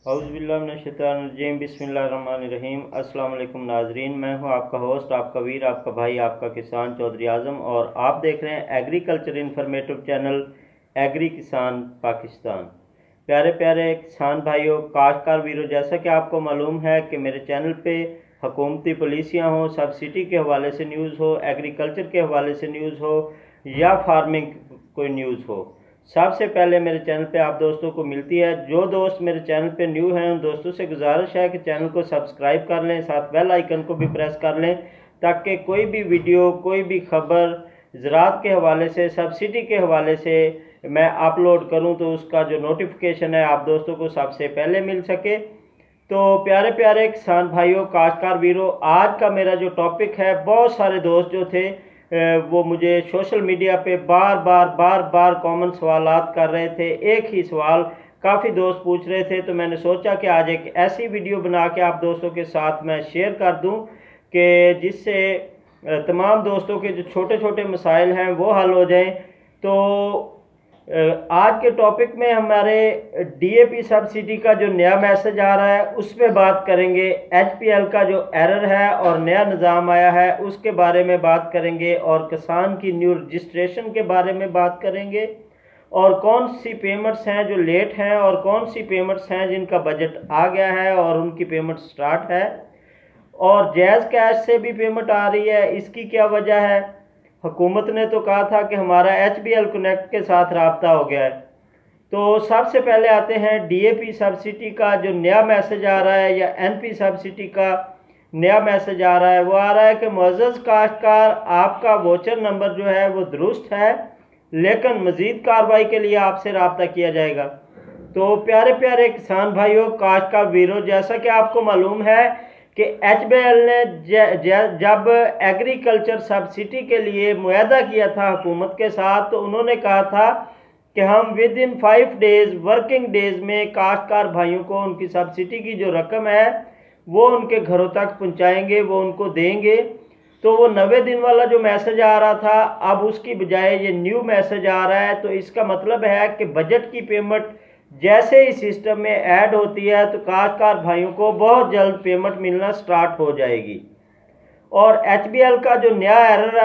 औज़ुबिल्लाहिमिनश्शैतानिर्रजीम बिस्मिल्लाहिर्रहमानिर्रहीम। अस्सलाम वालेकुम नाजरीन, मैं हूं आपका होस्ट, आपका वीर, आपका भाई, आपका किसान चौधरी आज़म और आप देख रहे हैं एग्रीकल्चर इन्फॉर्मेटिव चैनल एग्री किसान पाकिस्तान। प्यारे प्यारे किसान भाइयों, काश्तकार वीरों, जैसा कि आपको मालूम है कि मेरे चैनल पे हुकूमती पॉलिसियाँ हो, सब्सिडी के हवाले से न्यूज़ हो, एग्रीकल्चर के हवाले से न्यूज़ हो या फार्मिंग कोई न्यूज़ हो, सबसे पहले मेरे चैनल पे आप दोस्तों को मिलती है। जो दोस्त मेरे चैनल पे न्यू हैं उन दोस्तों से गुजारिश है कि चैनल को सब्सक्राइब कर लें, साथ बेल आइकन को भी प्रेस कर लें ताकि कोई भी वीडियो, कोई भी खबर ज़राअत के हवाले से, सब्सिडी के हवाले से मैं अपलोड करूं तो उसका जो नोटिफिकेशन है आप दोस्तों को सबसे पहले मिल सके। तो प्यारे प्यारे किसान भाइयों, काश्तकार वीरों, आज का मेरा जो टॉपिक है, बहुत सारे दोस्त जो थे वो मुझे सोशल मीडिया पे बार बार कॉमन सवालात कर रहे थे। एक ही सवाल काफ़ी दोस्त पूछ रहे थे, तो मैंने सोचा कि आज एक ऐसी वीडियो बना के आप दोस्तों के साथ मैं शेयर कर दूं कि जिससे तमाम दोस्तों के जो छोटे छोटे मसाइल हैं वो हल हो जाएं। तो आज के टॉपिक में हमारे डीएपी सब्सिडी का जो नया मैसेज आ रहा है उस पर बात करेंगे। एचपीएल का जो एरर है और नया निज़ाम आया है उसके बारे में बात करेंगे और किसान की न्यू रजिस्ट्रेशन के बारे में बात करेंगे और कौन सी पेमेंट्स हैं जो लेट हैं और कौन सी पेमेंट्स हैं जिनका बजट आ गया है और उनकी पेमेंट स्टार्ट है और जैज़ कैश से भी पेमेंट आ रही है, इसकी क्या वजह है। हुकूमत ने तो कहा था कि हमारा एचबीएल कनेक्ट के साथ रब्ता हो गया है। तो सबसे पहले आते हैं डीएपी सब्सिडी का जो नया मैसेज आ रहा है या एनपी सब्सिडी का नया मैसेज आ रहा है। वो आ रहा है कि मुअज़्ज़ज़ काश्तकार, आपका वोचर नंबर जो है वो दुरुस्त है लेकिन मज़ीद कार्रवाई के लिए आपसे रब्ता किया जाएगा। तो प्यारे प्यारे किसान भाइयों, काश्तकार वीरों, जैसा कि आपको मालूम है कि एचबीएल ने जब एग्रीकल्चर सब्सिडी के लिए मुआहदा किया था हुकूमत के साथ, तो उन्होंने कहा था कि हम with in 5 days working days में काश्तकार भाइयों को उनकी सब्सिडी की जो रकम है वो उनके घरों तक पहुंचाएंगे, वो उनको देंगे। तो वो 90 दिन वाला जो मैसेज आ रहा था, अब उसकी बजाय ये न्यू मैसेज आ रहा है। तो इसका मतलब है कि बजट की पेमेंट जैसे ही सिस्टम में ऐड होती है तो काश्तकार भाइयों को बहुत जल्द पेमेंट मिलना स्टार्ट हो जाएगी। और एचबीएल का जो नया एरर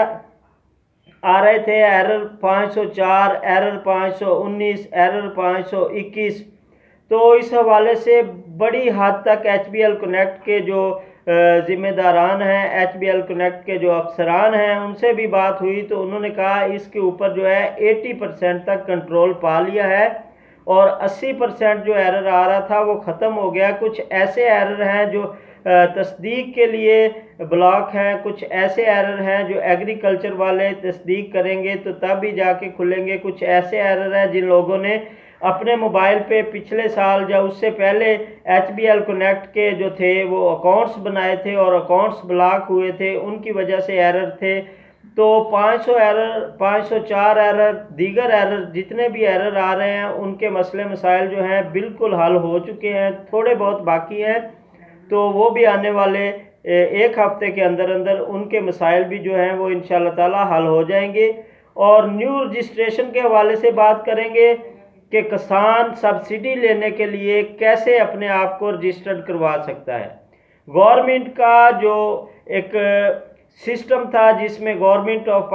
आ रहे थे, एरर 504, एरर 519, एरर 521, तो इस हवाले से बड़ी हद तक एचबीएल कनेक्ट के जो ज़िम्मेदारान हैं, एचबीएल कनेक्ट के जो अफसरान हैं, उनसे भी बात हुई तो उन्होंने कहा इसके ऊपर जो है 80% तक कंट्रोल पा लिया है और 80% जो एरर आ रहा था वो ख़त्म हो गया। कुछ ऐसे एरर हैं जो तस्दीक के लिए ब्लॉक हैं, कुछ ऐसे एरर हैं जो एग्रीकल्चर वाले तस्दीक करेंगे तो तब भी जाके खुलेंगे, कुछ ऐसे एरर हैं जिन लोगों ने अपने मोबाइल पे पिछले साल या उससे पहले एचबीएल कनेक्ट के जो थे वो अकाउंट्स बनाए थे और अकाउंट्स ब्लॉक हुए थे, उनकी वजह से एरर थे। तो 500 एरर, 504 एरर, दीगर एरर, जितने भी एरर आ रहे हैं उनके मसले मसाइल जो हैं बिल्कुल हल हो चुके हैं, थोड़े बहुत बाकी हैं तो वो भी आने वाले एक हफ्ते के अंदर अंदर उनके मसाइल भी जो हैं वो इंशाल्लाह ताला हल हो जाएंगे। और न्यू रजिस्ट्रेशन के हवाले से बात करेंगे कि किसान सब्सिडी लेने के लिए कैसे अपने आप को रजिस्टर्ड करवा सकता है। गवर्नमेंट का जो एक सिस्टम था जिसमें government of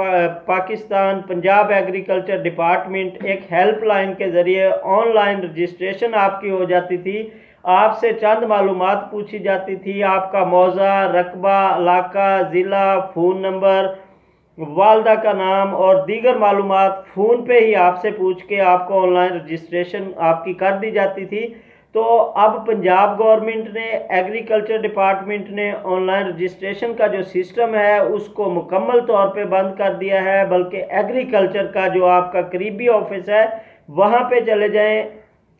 Pakistan, Punjab agriculture department एक हेल्पलाइन के ज़रिए ऑनलाइन रजिस्ट्रेशन आपकी हो जाती थी। आपसे चंद मालूमात पूछी जाती थी, आपका मौज़ा, रकबा, इलाका, ज़िला, फ़ोन नंबर, वालदा का नाम और दीगर मालूमात फ़ोन पे ही आपसे पूछ के आपको ऑनलाइन रजिस्ट्रेशन आपकी कर दी जाती थी। तो अब पंजाब गवर्नमेंट ने, एग्रीकल्चर डिपार्टमेंट ने ऑनलाइन रजिस्ट्रेशन का जो सिस्टम है उसको मुकम्मल तौर पे बंद कर दिया है, बल्कि एग्रीकल्चर का जो आपका करीबी ऑफिस है वहाँ पे चले जाएं।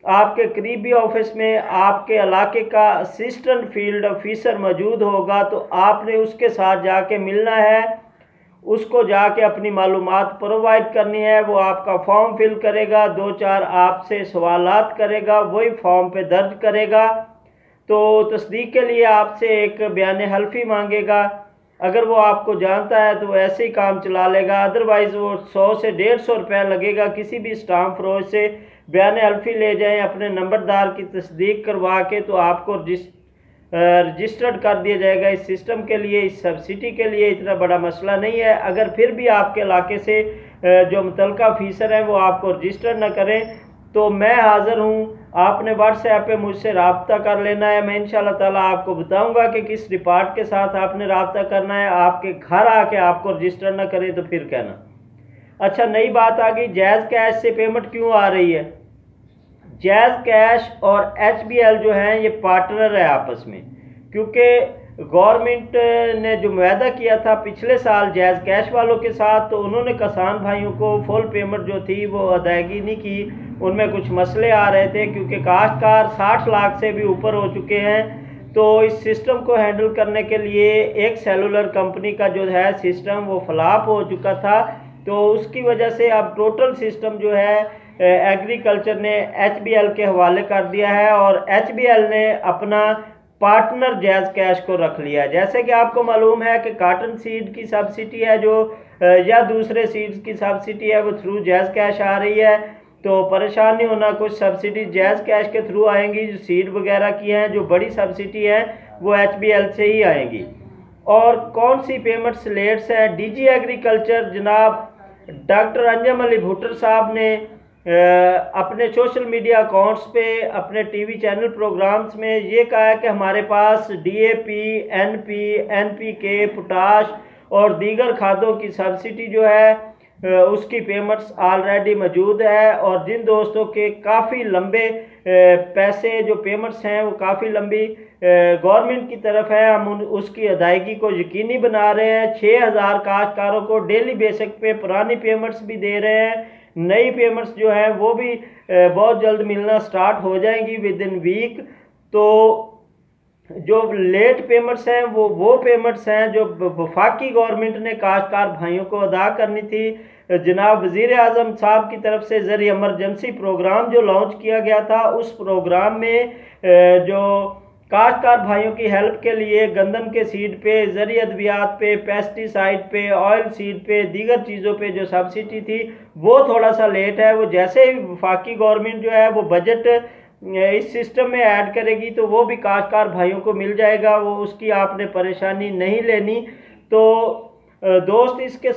आपके करीबी ऑफिस में आपके इलाके का असिस्टेंट फील्ड ऑफिसर मौजूद होगा, तो आपने उसके साथ जाके मिलना है, उसको जाके अपनी मालूमात प्रोवाइड करनी है। वो आपका फॉर्म फिल करेगा, 2-4 आपसे सवालात करेगा, वही फॉर्म पे दर्ज करेगा। तो तस्दीक के लिए आपसे एक बयान हल्फी मांगेगा। अगर वो आपको जानता है तो वो ऐसे ही काम चला लेगा, अदरवाइज़ वो 100 से 150 रुपये लगेगा किसी भी स्टाम्प फरोश से बयान हल्फी ले जाएं अपने नंबरदार की तस्दीक करवा के, तो आपको रजिस्टर्ड कर दिया जाएगा। इस सिस्टम के लिए, इस सब्सिडी के लिए इतना बड़ा मसला नहीं है। अगर फिर भी आपके इलाके से जो मुतलका ऑफिसर हैं वो आपको रजिस्टर ना करें तो मैं हाज़िर हूँ। आपने व्हाट्सएप पे मुझसे रब्ता कर लेना है। मैं इंशाल्लाह ताला आपको बताऊंगा कि किस डिपार्ट के साथ आपने रब्ता करना है। आपके घर आके आपको रजिस्टर ना करे तो फिर कहना। अच्छा, नई बात आ गई, जायज़ कैश से पेमेंट क्यों आ रही है। जायज़ कैश और HBL जो हैं ये पार्टनर है आपस में, क्योंकि गवर्नमेंट ने जो मुआहदा किया था पिछले साल जायज़ कैश वालों के साथ, तो उन्होंने किसान भाइयों को फुल पेमेंट जो थी वो अदायगी नहीं की। उनमें कुछ मसले आ रहे थे क्योंकि काश्तकार 60 लाख से भी ऊपर हो चुके हैं। तो इस सिस्टम को हैंडल करने के लिए एक सेलुलर कंपनी का जो है सिस्टम वो फ्लॉप हो चुका था, तो उसकी वजह से अब टोटल सिस्टम जो है एग्रीकल्चर ने HBL के हवाले कर दिया है और HBL ने अपना पार्टनर जायज़ कैश को रख लिया। जैसे कि आपको मालूम है कि काटन सीड की सब्सिडी है जो या दूसरे सीड्स की सब्सिडी है वो थ्रू जायज़ कैश आ रही है, तो परेशान नहीं होना। कुछ सब्सिडी जायज़ कैश के थ्रू आएंगी, जो सीड वगैरह की हैं, जो बड़ी सब्सिडी है वो HBL से ही आएंगी। और कौन सी पेमेंट्स लेट्स हैं, DG एग्रीकल्चर जनाब डॉक्टर अंजम अली भुट्टर साहब ने अपने सोशल मीडिया अकाउंट्स पे, अपने टीवी चैनल प्रोग्राम्स में ये कहा है कि हमारे पास DAP, NP, NPK, पोटाश और दीगर खादों की सब्सिडी जो है उसकी पेमेंट्स ऑलरेडी मौजूद है। और जिन दोस्तों के काफ़ी लंबे पैसे जो पेमेंट्स हैं वो काफ़ी लंबी गवर्नमेंट की तरफ है, हम उसकी अदायगी को यकीनी बना रहे हैं। 6000 काश्तकारों को डेली बेसिक पे पुरानी पेमेंट्स भी दे रहे हैं। नई पेमेंट्स जो हैं वो भी बहुत जल्द मिलना स्टार्ट हो जाएंगी विद इन वीक। तो जो लेट पेमेंट्स हैं वो पेमेंट्स हैं जो वफाकी गवर्नमेंट ने काश्तकार भाइयों को अदा करनी थी। जनाब वज़ीर आज़म साहब की तरफ से ज़रिए इमरजेंसी प्रोग्राम जो लॉन्च किया गया था, उस प्रोग्राम में जो काश्तकार भाइयों की हेल्प के लिए गंदम के सीड पे, ज़रिए अद्वियात पे, पेस्टिसाइड पे, ऑयल सीड पे, दीगर चीज़ों पे जो सब्सिडी थी वो थोड़ा सा लेट है। वो जैसे ही वफाकी गवर्नमेंट जो है वो बजट इस सिस्टम में ऐड करेगी तो वो भी काश्तकार भाइयों को मिल जाएगा, वो उसकी आपने परेशानी नहीं लेनी। तो दोस्त इसके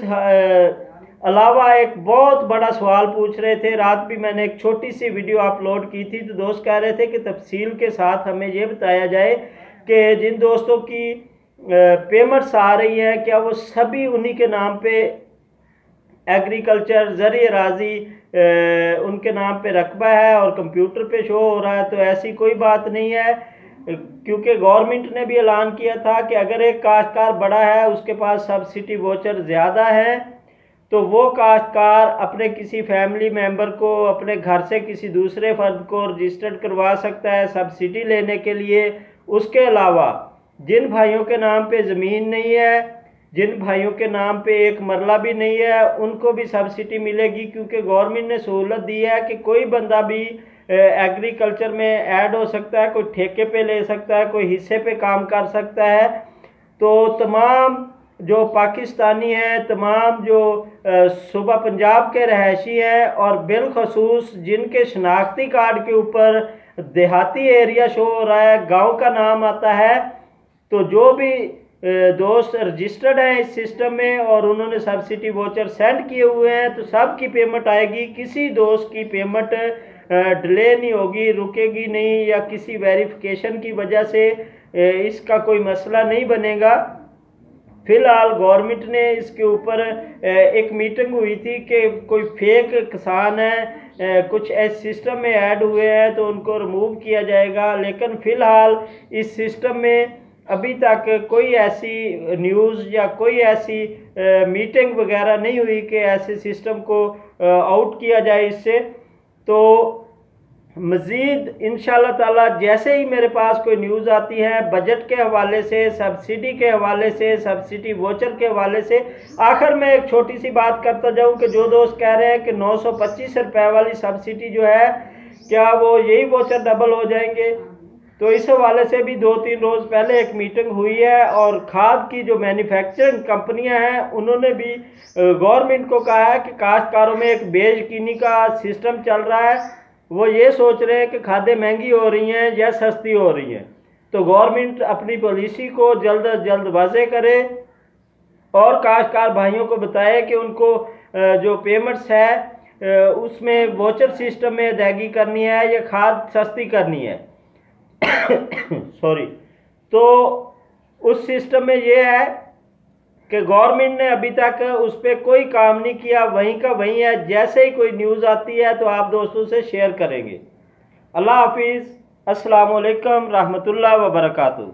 अलावा एक बहुत बड़ा सवाल पूछ रहे थे, रात भी मैंने एक छोटी सी वीडियो अपलोड की थी, तो दोस्त कह रहे थे कि तफसील के साथ हमें ये बताया जाए कि जिन दोस्तों की पेमेंट्स आ रही हैं क्या वो सभी उन्हीं के नाम पे एग्रीकल्चर ज़रिए राजी उनके नाम पे रकबा है और कंप्यूटर पे शो हो रहा है। तो ऐसी कोई बात नहीं है, क्योंकि गवर्नमेंट ने भी ऐलान किया था कि अगर एक काश्तकार बड़ा है, उसके पास सब्सिडी वोचर ज़्यादा है, तो वो काश्तकार अपने किसी फैमिली मेंबर को, अपने घर से किसी दूसरे फर्द को रजिस्टर्ड करवा सकता है सब्सिडी लेने के लिए। उसके अलावा जिन भाइयों के नाम पे ज़मीन नहीं है, जिन भाइयों के नाम पे एक मरला भी नहीं है, उनको भी सब्सिडी मिलेगी, क्योंकि गवर्नमेंट ने सहूलत दी है कि कोई बंदा भी एग्रीकल्चर में ऐड हो सकता है, कोई ठेके पे ले सकता है, कोई हिस्से पे काम कर सकता है। तो तमाम जो पाकिस्तानी हैं, तमाम जो सूबा पंजाब के रहायशी हैं और बिलखसूस जिनके शनाख्ती कार्ड के ऊपर देहाती एरिया शो हो रहा है, गांव का नाम आता है, तो जो भी दोस्त रजिस्टर्ड हैं इस सिस्टम में और उन्होंने सब्सिडी वोचर सेंड किए हुए हैं, तो सब की पेमेंट आएगी। किसी दोस्त की पेमेंट डिले नहीं होगी, रुकेगी नहीं, या किसी वेरिफिकेशन की वजह से इसका कोई मसला नहीं बनेगा। फिलहाल गवर्नमेंट ने इसके ऊपर एक मीटिंग हुई थी कि कोई फेक किसान है कुछ इस सिस्टम में ऐड हुए हैं तो उनको रिमूव किया जाएगा। लेकिन फ़िलहाल इस सिस्टम में अभी तक कोई ऐसी न्यूज़ या कोई ऐसी मीटिंग वगैरह नहीं हुई कि ऐसे सिस्टम को आउट किया जाए इससे। तो मज़ीद इंशाल्लाह ताला जैसे ही मेरे पास कोई न्यूज़ आती है बजट के हवाले से, सब्सिडी के हवाले से, सब्सिडी वोचर के हवाले से, आखिर में एक छोटी सी बात करता जाऊं कि जो दोस्त कह रहे हैं कि 925 रुपये वाली सब्सिडी जो है क्या वो यही वोचर डबल हो जाएंगे, तो इस हवाले से भी 2-3 रोज़ पहले एक मीटिंग हुई है और खाद की जो मैन्युफैक्चरिंग कंपनियां हैं उन्होंने भी गवर्नमेंट को कहा है कि काश्तकारों में एक बेयकीनी का सिस्टम चल रहा है, वो ये सोच रहे हैं कि खादें महंगी हो रही हैं या सस्ती हो रही हैं। तो गवर्नमेंट अपनी पॉलिसी को जल्द अज जल्द वाज़े करे और काश्तकार भाइयों को बताए कि उनको जो पेमेंट्स है उसमें वोचर सिस्टम में अदायगी करनी है या खाद सस्ती करनी है। सॉरी। तो उस सिस्टम में ये है कि गवर्नमेंट ने अभी तक उस पर कोई काम नहीं किया, वहीं का वहीं है। जैसे ही कोई न्यूज़ आती है तो आप दोस्तों से शेयर करेंगे। अल्लाह हाफिज़। अस्सलाम वालेकुम रहमतुल्लाह व बरकातुहू।